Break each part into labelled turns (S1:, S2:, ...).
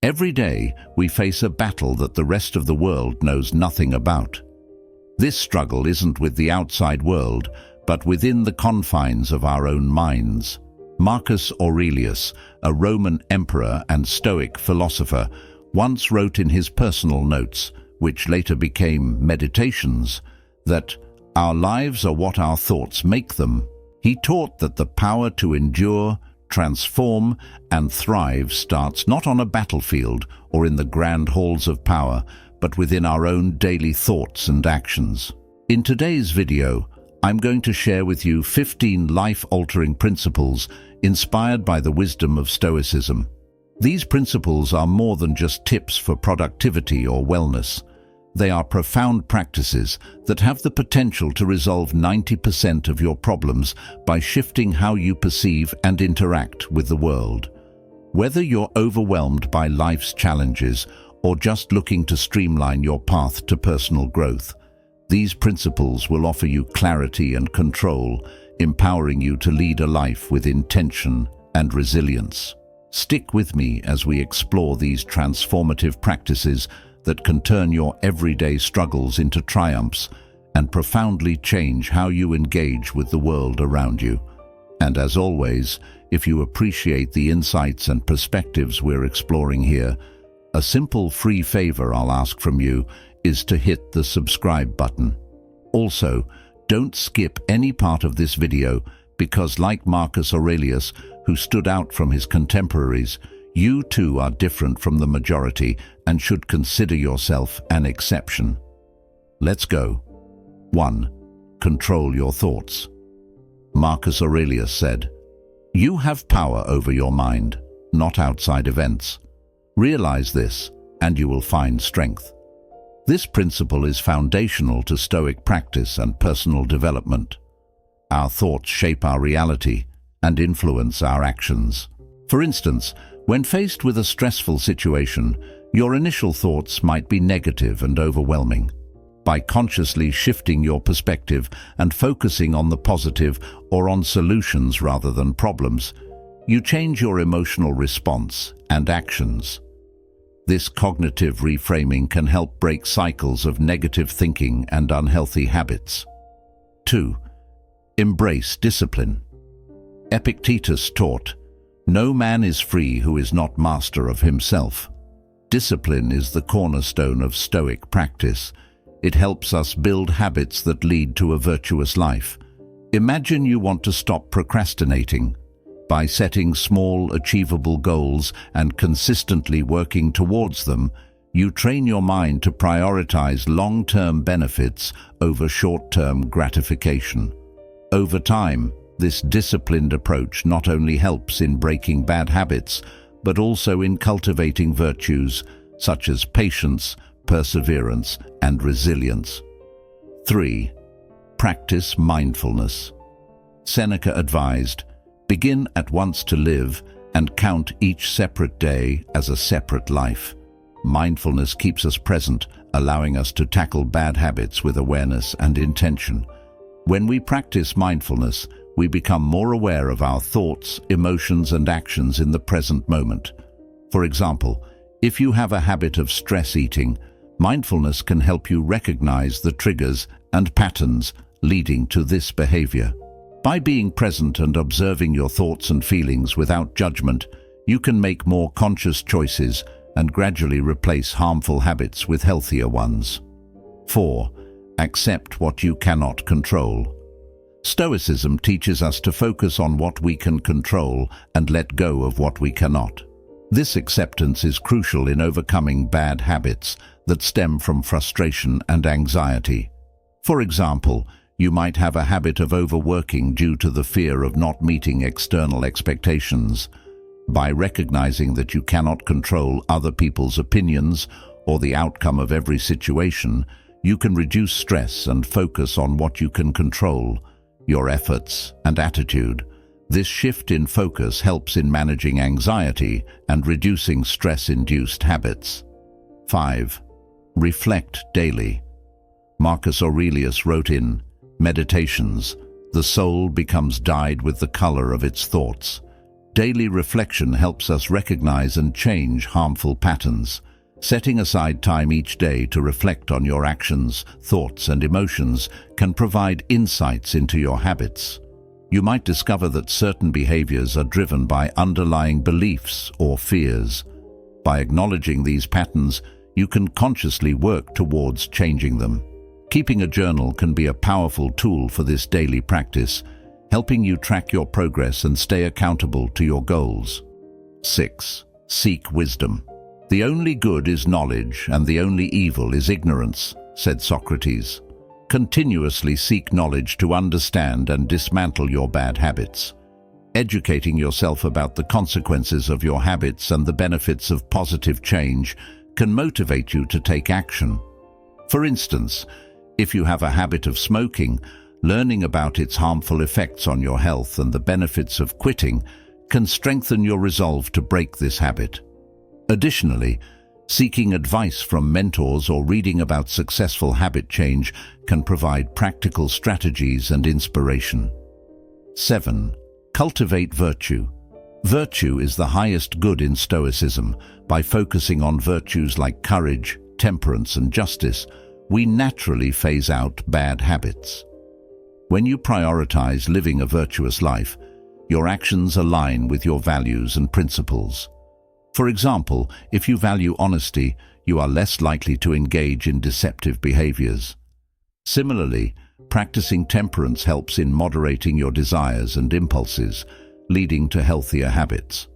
S1: Every day, we face a battle that the rest of the world knows nothing about. This struggle isn't with the outside world, but within the confines of our own minds. Marcus Aurelius, a Roman emperor and Stoic philosopher, once wrote in his personal notes, which later became meditations, that our lives are what our thoughts make them. He taught that the power to endure, transform, and thrive starts not on a battlefield or in the grand halls of power, but within our own daily thoughts and actions. In today's video, I'm going to share with you 15 life-altering principles inspired by the wisdom of Stoicism. These principles are more than just tips for productivity or wellness. They are profound practices that have the potential to resolve 90% of your problems by shifting how you perceive and interact with the world. Whether you're overwhelmed by life's challenges or just looking to streamline your path to personal growth, these principles will offer you clarity and control, empowering you to lead a life with intention and resilience. Stick with me as we explore these transformative practices that can turn your everyday struggles into triumphs and profoundly change how you engage with the world around you. And as always, if you appreciate the insights and perspectives we're exploring here, a simple free favor I'll ask from you is to hit the subscribe button. Also, don't skip any part of this video because, like Marcus Aurelius, who stood out from his contemporaries, you too are different from the majority and should consider yourself an exception. Let's go. 1. Control your thoughts. Marcus Aurelius said, "You have power over your mind, not outside events. Realize this, and you will find strength." This principle is foundational to Stoic practice and personal development. Our thoughts shape our reality and influence our actions. For instance, when faced with a stressful situation, your initial thoughts might be negative and overwhelming. By consciously shifting your perspective and focusing on the positive or on solutions rather than problems, you change your emotional response and actions. This cognitive reframing can help break cycles of negative thinking and unhealthy habits. 2. Embrace discipline. Epictetus taught, "No man is free who is not master of himself." Discipline is the cornerstone of Stoic practice. It helps us build habits that lead to a virtuous life. Imagine you want to stop procrastinating. By setting small, achievable goals and consistently working towards them, you train your mind to prioritize long-term benefits over short-term gratification. Over time, this disciplined approach not only helps in breaking bad habits, but also in cultivating virtues such as patience, perseverance, and resilience. 3. Practice mindfulness. Seneca advised, "Begin at once to live and count each separate day as a separate life." Mindfulness keeps us present, allowing us to tackle bad habits with awareness and intention. When we practice mindfulness, we become more aware of our thoughts, emotions, and actions in the present moment. For example, if you have a habit of stress eating, mindfulness can help you recognize the triggers and patterns leading to this behavior. By being present and observing your thoughts and feelings without judgment, you can make more conscious choices and gradually replace harmful habits with healthier ones. 4. Accept what you cannot control. Stoicism teaches us to focus on what we can control and let go of what we cannot. This acceptance is crucial in overcoming bad habits that stem from frustration and anxiety. For example, you might have a habit of overworking due to the fear of not meeting external expectations. By recognizing that you cannot control other people's opinions or the outcome of every situation, you can reduce stress and focus on what you can control, your efforts and attitude. This shift in focus helps in managing anxiety and reducing stress-induced habits. 5. Reflect daily. Marcus Aurelius wrote in Meditations, "The soul becomes dyed with the color of its thoughts." Daily reflection helps us recognize and change harmful patterns. Setting aside time each day to reflect on your actions, thoughts, and emotions can provide insights into your habits. You might discover that certain behaviors are driven by underlying beliefs or fears. By acknowledging these patterns, you can consciously work towards changing them. Keeping a journal can be a powerful tool for this daily practice, helping you track your progress and stay accountable to your goals. 6. Seek wisdom. "The only good is knowledge, and the only evil is ignorance," said Socrates. Continuously seek knowledge to understand and dismantle your bad habits. Educating yourself about the consequences of your habits and the benefits of positive change can motivate you to take action. For instance, if you have a habit of smoking, learning about its harmful effects on your health and the benefits of quitting can strengthen your resolve to break this habit. Additionally, seeking advice from mentors or reading about successful habit change can provide practical strategies and inspiration. 7. Cultivate virtue. Virtue is the highest good in Stoicism. By focusing on virtues like courage, temperance, and justice, we naturally phase out bad habits. When you prioritize living a virtuous life, your actions align with your values and principles. For example, if you value honesty, you are less likely to engage in deceptive behaviors. Similarly, practicing temperance helps in moderating your desires and impulses, leading to healthier habits.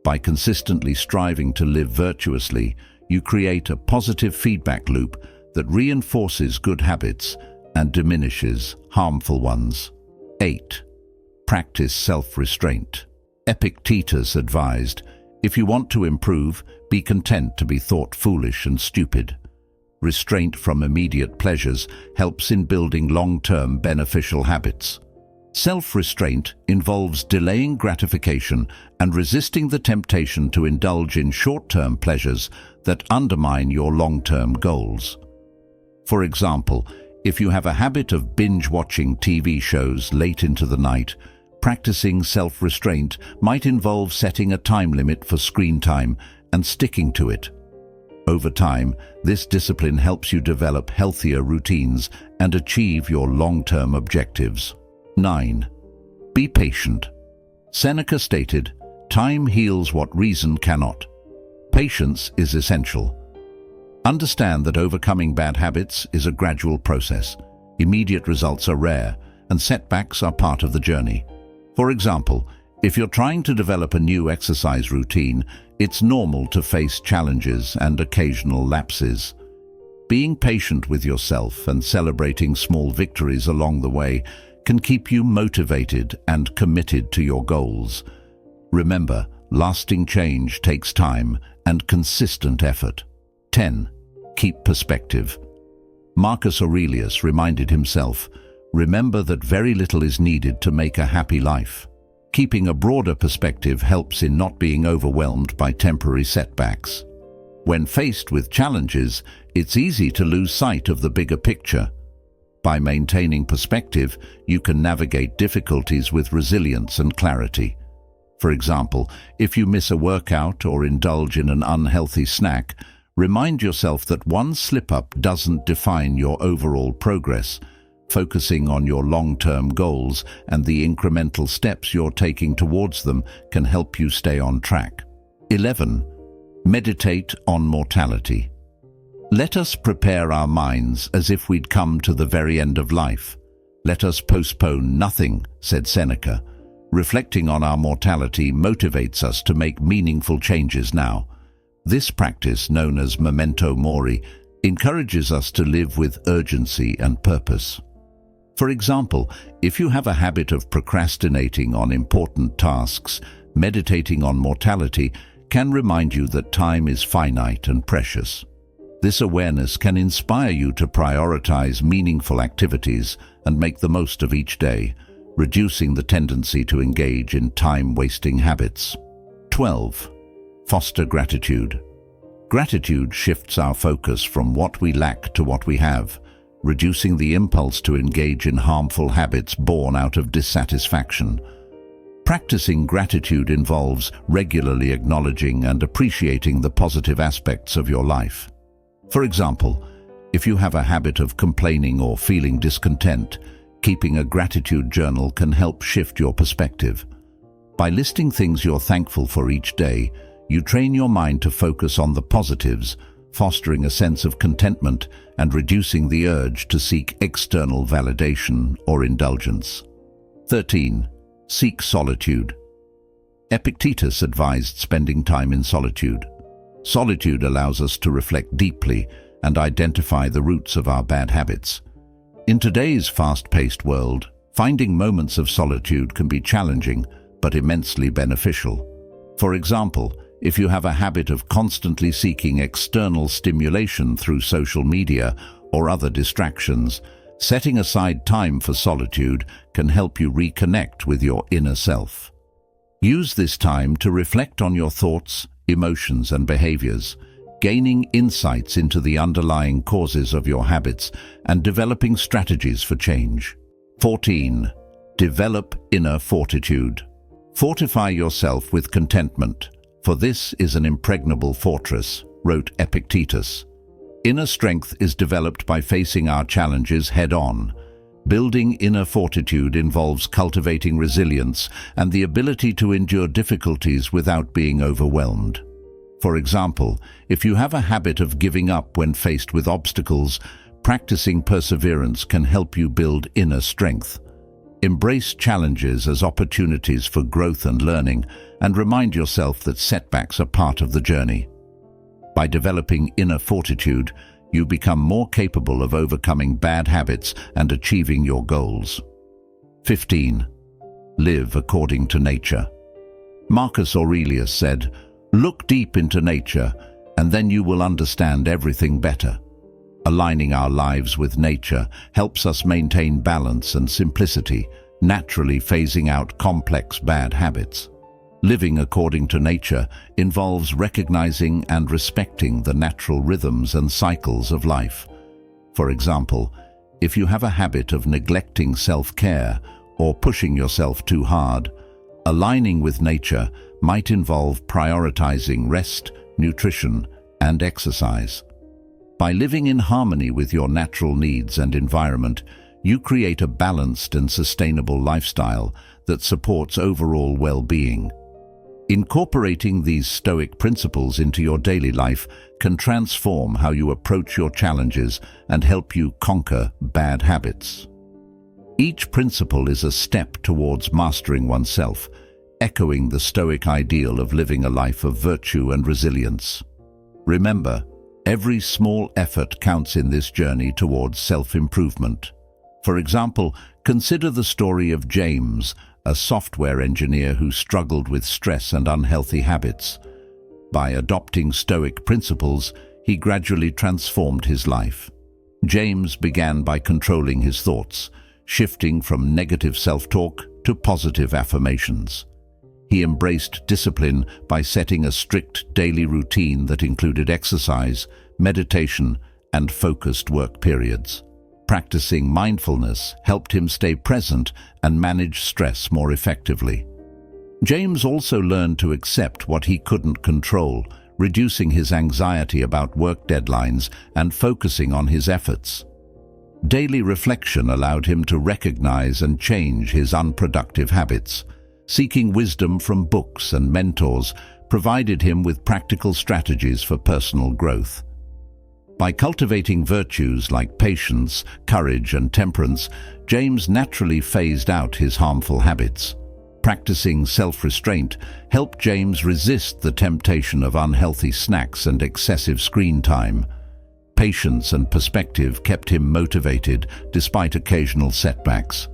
S1: By consistently striving to live virtuously, you create a positive feedback loop that reinforces good habits and diminishes harmful ones. 8. Practice self-restraint. Epictetus advised, "If you want to improve, be content to be thought foolish and stupid." Restraint from immediate pleasures helps in building long-term beneficial habits. Self-restraint involves delaying gratification and resisting the temptation to indulge in short-term pleasures that undermine your long-term goals. For example, if you have a habit of binge-watching TV shows late into the night, practicing self-restraint might involve setting a time limit for screen time and sticking to it. Over time, this discipline helps you develop healthier routines and achieve your long-term objectives. 9. Be patient. Seneca stated, "Time heals what reason cannot." Patience is essential. Understand that overcoming bad habits is a gradual process. Immediate results are rare, and setbacks are part of the journey. For example, if you're trying to develop a new exercise routine, it's normal to face challenges and occasional lapses. Being patient with yourself and celebrating small victories along the way can keep you motivated and committed to your goals. Remember, lasting change takes time and consistent effort. 10. Keep perspective. Marcus Aurelius reminded himself, "Remember that very little is needed to make a happy life." Keeping a broader perspective helps in not being overwhelmed by temporary setbacks. When faced with challenges, it's easy to lose sight of the bigger picture. By maintaining perspective, you can navigate difficulties with resilience and clarity. For example, if you miss a workout or indulge in an unhealthy snack, remind yourself that one slip-up doesn't define your overall progress. Focusing on your long-term goals and the incremental steps you're taking towards them can help you stay on track. 11. Meditate on mortality. Let us prepare our minds as if we'd come to the very end of life. Let us postpone nothing, said Seneca. Reflecting on our mortality motivates us to make meaningful changes now. This practice, known as memento mori, encourages us to live with urgency and purpose. For example, if you have a habit of procrastinating on important tasks, meditating on mortality can remind you that time is finite and precious. This awareness can inspire you to prioritize meaningful activities and make the most of each day, reducing the tendency to engage in time-wasting habits. 12. Foster gratitude. Gratitude shifts our focus from what we lack to what we have, reducing the impulse to engage in harmful habits born out of dissatisfaction. Practicing gratitude involves regularly acknowledging and appreciating the positive aspects of your life. For example, if you have a habit of complaining or feeling discontent, keeping a gratitude journal can help shift your perspective. By listing things you're thankful for each day, you train your mind to focus on the positives, fostering a sense of contentment and reducing the urge to seek external validation or indulgence. 13. Seek solitude. Epictetus advised spending time in solitude. Solitude allows us to reflect deeply and identify the roots of our bad habits. In today's fast-paced world, finding moments of solitude can be challenging but immensely beneficial. For example, if you have a habit of constantly seeking external stimulation through social media or other distractions, setting aside time for solitude can help you reconnect with your inner self. Use this time to reflect on your thoughts, emotions, and behaviors, gaining insights into the underlying causes of your habits and developing strategies for change. 14. Develop inner fortitude. Fortify yourself with contentment, for this is an impregnable fortress, wrote Epictetus. Inner strength is developed by facing our challenges head-on. Building inner fortitude involves cultivating resilience and the ability to endure difficulties without being overwhelmed. For example, if you have a habit of giving up when faced with obstacles, practicing perseverance can help you build inner strength. Embrace challenges as opportunities for growth and learning, and remind yourself that setbacks are part of the journey. By developing inner fortitude, you become more capable of overcoming bad habits and achieving your goals. 15. Live according to nature. Marcus Aurelius said, "Look deep into nature, and then you will understand everything better." Aligning our lives with nature helps us maintain balance and simplicity, naturally phasing out complex bad habits. Living according to nature involves recognizing and respecting the natural rhythms and cycles of life. For example, if you have a habit of neglecting self-care or pushing yourself too hard, aligning with nature might involve prioritizing rest, nutrition, and exercise. By living in harmony with your natural needs and environment, you create a balanced and sustainable lifestyle that supports overall well-being. Incorporating these Stoic principles into your daily life can transform how you approach your challenges and help you conquer bad habits. Each principle is a step towards mastering oneself, echoing the Stoic ideal of living a life of virtue and resilience. Remember, every small effort counts in this journey towards self-improvement. For example, consider the story of James, a software engineer who struggled with stress and unhealthy habits. By adopting Stoic principles, he gradually transformed his life. James began by controlling his thoughts, shifting from negative self-talk to positive affirmations. He embraced discipline by setting a strict daily routine that included exercise, meditation, and focused work periods. Practicing mindfulness helped him stay present and manage stress more effectively. James also learned to accept what he couldn't control, reducing his anxiety about work deadlines and focusing on his efforts. Daily reflection allowed him to recognize and change his unproductive habits. Seeking wisdom from books and mentors provided him with practical strategies for personal growth. By cultivating virtues like patience, courage, and temperance, James naturally phased out his harmful habits. Practicing self-restraint helped James resist the temptation of unhealthy snacks and excessive screen time. Patience and perspective kept him motivated despite occasional setbacks.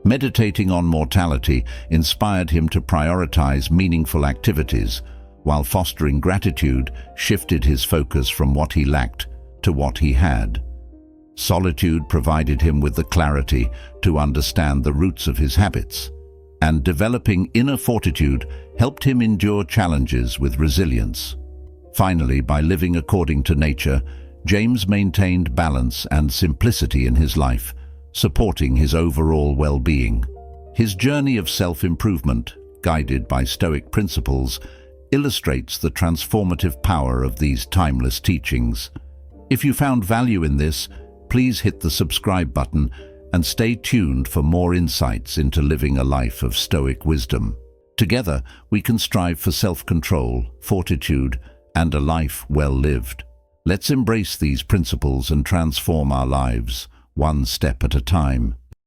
S1: Meditating on mortality inspired him to prioritize meaningful activities, while fostering gratitude shifted his focus from what he lacked to what he had. Solitude provided him with the clarity to understand the roots of his habits, and developing inner fortitude helped him endure challenges with resilience. Finally, by living according to nature, James maintained balance and simplicity in his life, supporting his overall well-being. His journey of self-improvement, guided by Stoic principles, illustrates the transformative power of these timeless teachings. If you found value in this, please hit the subscribe button and stay tuned for more insights into living a life of Stoic wisdom. Together, we can strive for self-control, fortitude, and a life well lived. Let's embrace these principles and transform our lives, one step at a time.